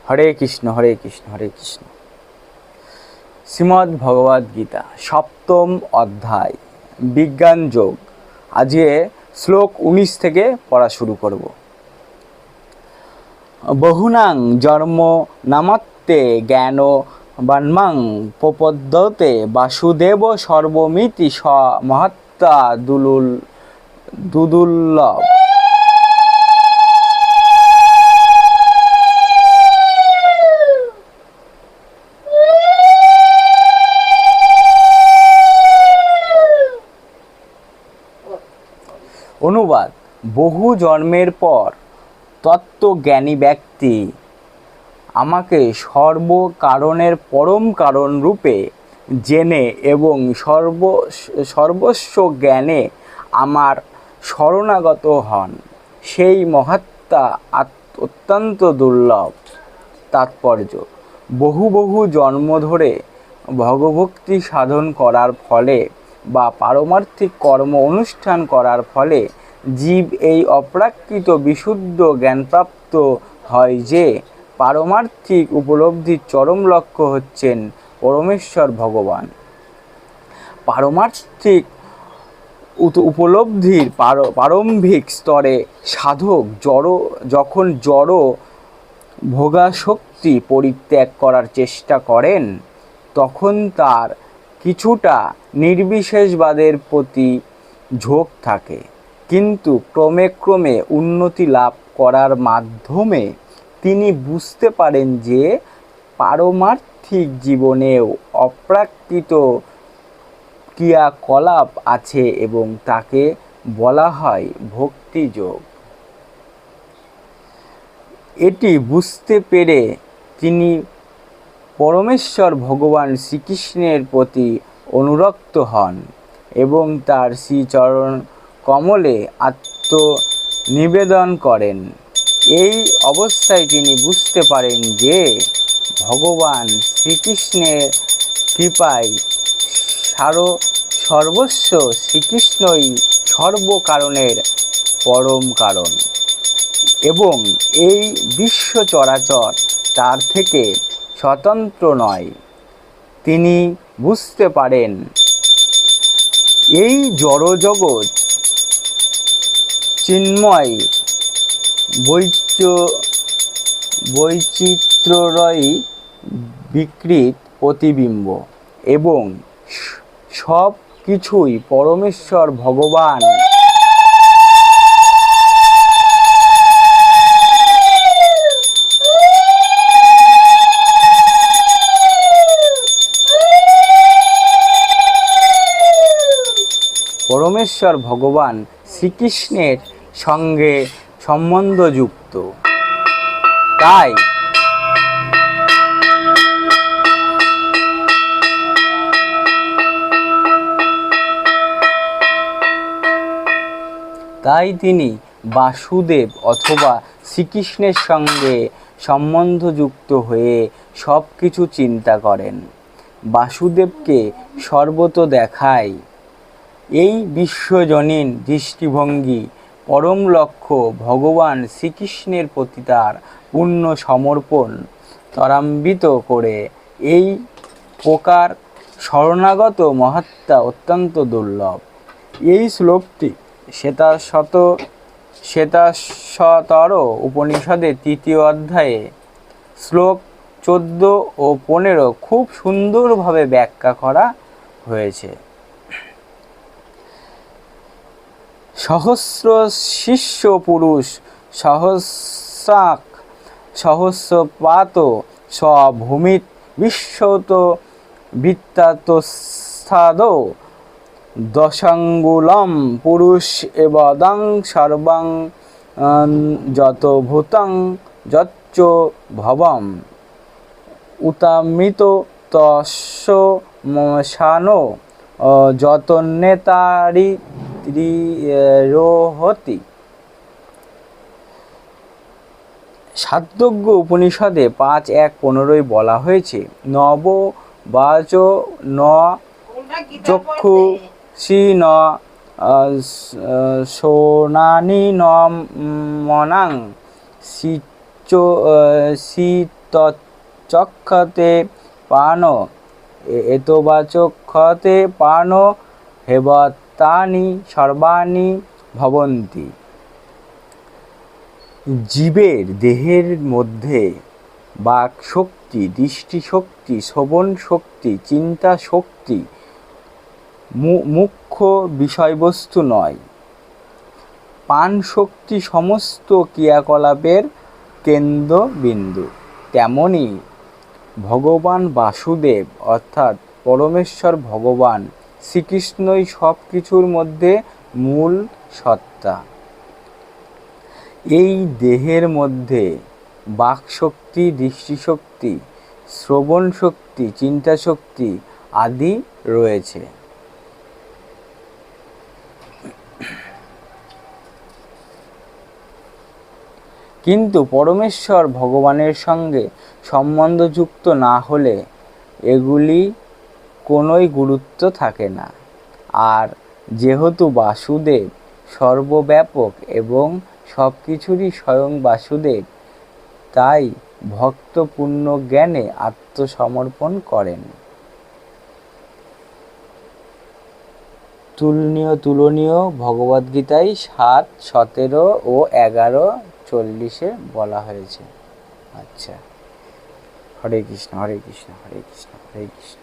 হরে কৃষ্ণ হরে কৃষ্ণ হরে কৃষ্ণ। শ্রীমদ্ ভগবদ গীতা সপ্তম অধ্যায় বিজ্ঞান যোগ। আজকে শ্লোক 19 থেকে পড়া শুরু করব। বহুনাং জন্ম নামত্তে জ্ঞান বান্মাং প্রপদ্যতে বাসুদেব সর্বমিতি স মহাত্মা দুদুল্লভ। অনুবাদ: বহু জন্মের পর তত্ত্বজ্ঞানী ব্যক্তি আমাকে সর্বকারণের পরম কারণ রূপে জেনে এবং সর্বস্ব জ্ঞানে আমার শরণাগত হন। সেই মহাত্মা অত্যন্ত দুর্লভ। তাৎপর্য: বহু বহু জন্ম ধরে ভগভক্তি সাধন করার ফলে বা পারমার্থিক কর্ম অনুষ্ঠান করার ফলে জীব এই অপ্রাকৃত বিশুদ্ধ জ্ঞানপ্রাপ্ত হয় যে পারমার্থিক উপলব্ধির চরম লক্ষ্য হচ্ছেন পরমেশ্বর ভগবান। পারমার্থিক উপলব্ধির প্রারম্ভিক স্তরে সাধক যখন জড় ভোগাসক্তি পরিত্যাগ করার চেষ্টা করেন, তখন তার কিছুটা নির্বিশেষবাদের প্রতি ঝোঁক থাকে, কিন্তু ক্রমে ক্রমে উন্নতি লাভ করার মাধ্যমে তিনি বুঝতে পারেন যে পারমার্থিক জীবনেও অপ্রাকৃত ক্রিয়াকলাপ আছে এবং তাকে বলা হয় ভক্তিযোগ। এটি বুঝতে পেরে তিনি পরমেশ্বর ভগবান শ্রীকৃষ্ণের প্রতি অনুরক্ত হন এবং তার শ্রীচরণ কমলে আত্মনিবেদন করেন। এই অবস্থায় তিনি বুঝতে পারেন যে ভগবান শ্রীকৃষ্ণের কৃপায় সর্বস্ব শ্রীকৃষ্ণই সর্বকারণের পরম কারণ এবং এই বিশ্ব চরাচর তার থেকে স্বতন্ত্র নয়। তিনি বুঝতে পারেন এই জড়জগৎ চিন্ময় বৈচিত্র্যরই বিকৃত প্রতিবিম্ব এবং সব কিছুই পরমেশ্বর ভগবান শ্রীকৃষ্ণের সঙ্গে সম্বন্ধযুক্ত। তাই তিনি বাসুদেব অথবা শ্রীকৃষ্ণের সঙ্গে সম্বন্ধযুক্ত হয়ে সব কিছু চিন্তা করেন। বাসুদেবকে সর্বত দেখায় এই বিশ্বজনীন দৃষ্টিভঙ্গি পরম লক্ষ্য ভগবান শ্রীকৃষ্ণের প্রতি তার পূর্ণ সমর্পণ ত্বরান্বিত করে। এই প্রকার শরণাগত মহাত্মা অত্যন্ত দুর্লভ। এই শ্লোকটি শ্বেতাশ্বতর উপনিষদের 3য় অধ্যায়ে শ্লোক 14 ও 15 খুব সুন্দরভাবে ব্যাখ্যা করা হয়েছে। সহস্র শিষ্য পুরুষ সহস্রাক সহস্রপাত স্বভূমিত বিশ্বত বৃত্তাতস্থাদ দশাঙ্গুলম পুরুষ এবদং সর্বং যত ভূতং যচ্চ ভবম উতামিত তস্য মশানো যতনেতারি রোহতি। ছান্দোগ্য উপনিষদে 5:1-15 বলা হয়েছে, নব বাচ ন চক্ষুষি ন শোনানি ন মনাং তচ্চক্ষতে পান এতবাচক্ষতে পান হেবতানি সর্বাণি ভবন্তি। জীবের দেহের মধ্যে বাক শক্তি, দৃষ্টি শক্তি, শ্রবণ শক্তি, চিন্তা শক্তি মুখ্য বিষয়বস্তু নয়। পান শক্তি সমস্ত ক্রিয়াকলাপের কেন্দ্রবিন্দু। তেমনি ভগবান বাসুদেব অর্থাৎ পরমেশ্বর ভগবান শ্রীকৃষ্ণই সব কিছুর মধ্যে মূল সত্তা। এই দেহের মধ্যে বাকশক্তি, দৃষ্টিশক্তি, শ্রবণ শক্তি, চিন্তা শক্তি আদি রয়েছে। কিন্তু পরমেশ্বর ভগবানের সঙ্গে সম্বন্ধযুক্ত না হলে এগুলি কোনোই গুরুত্ব থাকে না। আর যেহেতু বাসুদেব সর্বব্যাপক এবং সব কিছুরই স্বয়ং বাসুদেব, তাই ভক্ত পূর্ণ জ্ঞানে আত্মসমর্পণ করেন। তুলনীয় ভগবদ্গীতায় 7:17 ও 11:40 বলা হয়েছে। আচ্ছা, হরে কৃষ্ণ হরে কৃষ্ণ হরে কৃষ্ণ হরে কৃষ্ণ।